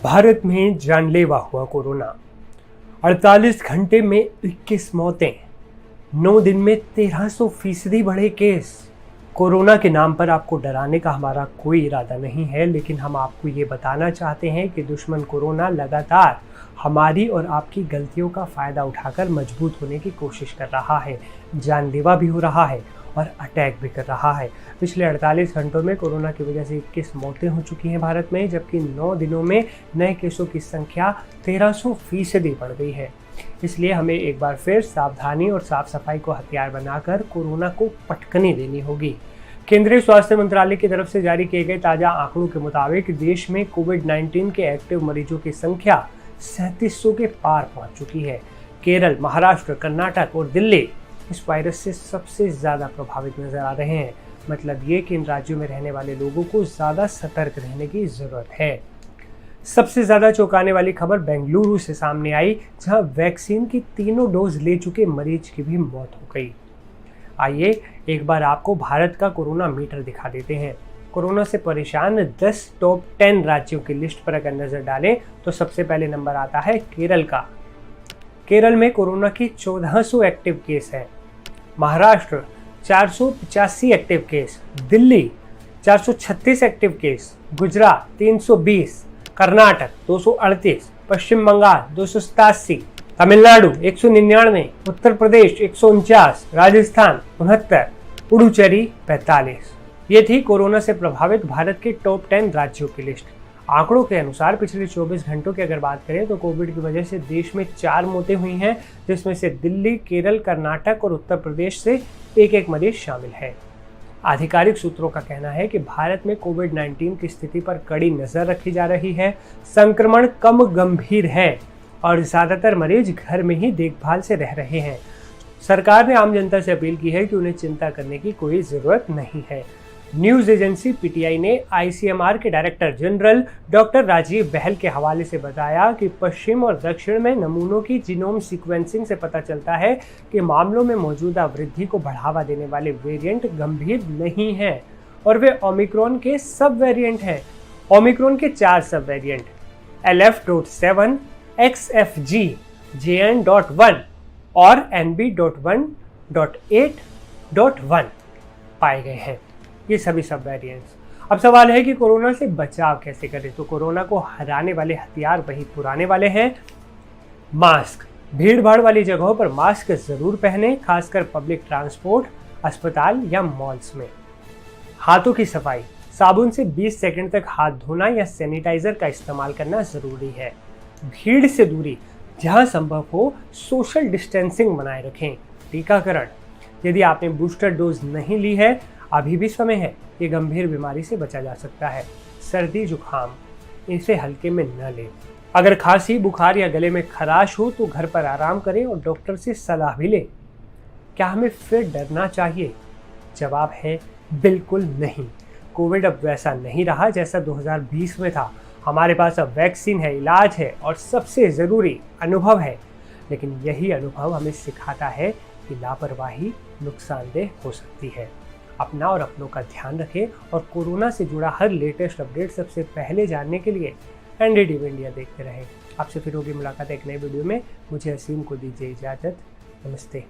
भारत में जानलेवा हुआ कोरोना। 48 घंटे में 21 मौतें, 9 दिन में 1300% बढ़े केस। कोरोना के नाम पर आपको डराने का हमारा कोई इरादा नहीं है, लेकिन हम आपको ये बताना चाहते हैं कि दुश्मन कोरोना लगातार हमारी और आपकी गलतियों का फ़ायदा उठाकर मजबूत होने की कोशिश कर रहा है, जानलेवा भी हो रहा है और अटैक भी कर रहा है। पिछले 48 घंटों में कोरोना की वजह से 21 मौतें हो चुकी हैं भारत में, जबकि 9 दिनों में नए केसों की संख्या 1300% बढ़ गई है। इसलिए हमें एक बार फिर सावधानी और साफ सफाई को हथियार बनाकर कोरोना को पटकनी देनी होगी। केंद्रीय स्वास्थ्य मंत्रालय की तरफ से जारी किए गए ताज़ा आंकड़ों के मुताबिक देश में कोविड-19 के एक्टिव मरीजों की संख्या 3700 के पार पहुंच चुकी है। केरल, महाराष्ट्र, कर्नाटक और दिल्ली इस वायरस से सबसे ज़्यादा प्रभावित नजर आ रहे हैं। मतलब ये कि इन राज्यों में रहने वाले लोगों को ज़्यादा सतर्क रहने की ज़रूरत है। सबसे ज़्यादा चौंकाने वाली खबर बेंगलुरु से सामने आई, जहां वैक्सीन की तीनों डोज ले चुके मरीज की भी मौत हो गई। आइए एक बार आपको भारत का कोरोना मीटर दिखा देते हैं। कोरोना से परेशान 10 टॉप 10 राज्यों की लिस्ट पर अगर नज़र डालें तो सबसे पहले नंबर आता है केरल का। केरल में कोरोना की 1400 एक्टिव केस है। Maharashtra 485 active case, Delhi 436 active case, Gujarat 320, Karnataka 238, पश्चिम बंगाल 287, तमिलनाडु 199, उत्तर प्रदेश 149, राजस्थान 69, पुडुचेरी 45। ये थी कोरोना से प्रभावित भारत के टॉप 10 राज्यों की लिस्ट। आंकड़ों के अनुसार पिछले 24 घंटों की अगर बात करें तो कोविड की वजह से देश में 4 मौतें हुई हैं, जिसमें से दिल्ली, केरल, कर्नाटक और उत्तर प्रदेश से एक मरीज शामिल है। आधिकारिक सूत्रों का कहना है कि भारत में कोविड-19 की स्थिति पर कड़ी नजर रखी जा रही है। संक्रमण कम गंभीर है और ज़्यादातर मरीज घर में ही देखभाल से रह रहे हैं। सरकार ने आम जनता से अपील की है कि उन्हें चिंता करने की कोई ज़रूरत नहीं है। न्यूज़ एजेंसी पीटीआई ने आईसीएमआर के डायरेक्टर जनरल डॉक्टर राजीव बहल के हवाले से बताया कि पश्चिम और दक्षिण में नमूनों की जीनोम सीक्वेंसिंग से पता चलता है कि मामलों में मौजूदा वृद्धि को बढ़ावा देने वाले वेरिएंट गंभीर नहीं हैं और वे ओमिक्रॉन के सब वेरिएंट हैं। ओमिक्रॉन के 4 सब वेरिएंट LF.7, XFG, JN.1 और NB.1.8.1 पाए गए हैं। ये सभी सब वेरिएंट्स। अब सवाल है कि कोरोना से बचाव कैसे करें। तो कोरोना को हराने वाले हथियार वही पुराने वाले हैं, मास्क। भीड़ भाड़ वाली जगहों पर मास्क जरूर पहने, खासकर पब्लिक ट्रांसपोर्ट, अस्पताल या मॉल्स में। हाथों की सफाई, साबुन से 20 सेकंड तक हाथ धोना या सैनिटाइजर का इस्तेमाल करना जरूरी है। भीड़ से दूरी, जहां संभव हो सोशल डिस्टेंसिंग बनाए रखें। टीकाकरण, यदि आपने बूस्टर डोज नहीं ली है अभी भी समय है, ये गंभीर बीमारी से बचा जा सकता है। सर्दी जुकाम, इसे हल्के में न लें। अगर खांसी, बुखार या गले में खराश हो तो घर पर आराम करें और डॉक्टर से सलाह भी लें। क्या हमें फिर डरना चाहिए? जवाब है बिल्कुल नहीं। कोविड अब वैसा नहीं रहा जैसा 2020 में था। हमारे पास अब वैक्सीन है, इलाज है और सबसे ज़रूरी अनुभव है। लेकिन यही अनुभव हमें सिखाता है कि लापरवाही नुकसानदेह हो सकती है। अपना और अपनों का ध्यान रखें और कोरोना से जुड़ा हर लेटेस्ट अपडेट सबसे पहले जानने के लिए NDTV इंडिया देखते रहें। आपसे फिर होगी मुलाकात एक नए वीडियो में। मुझे असीम को दीजिए इजाज़त। नमस्ते।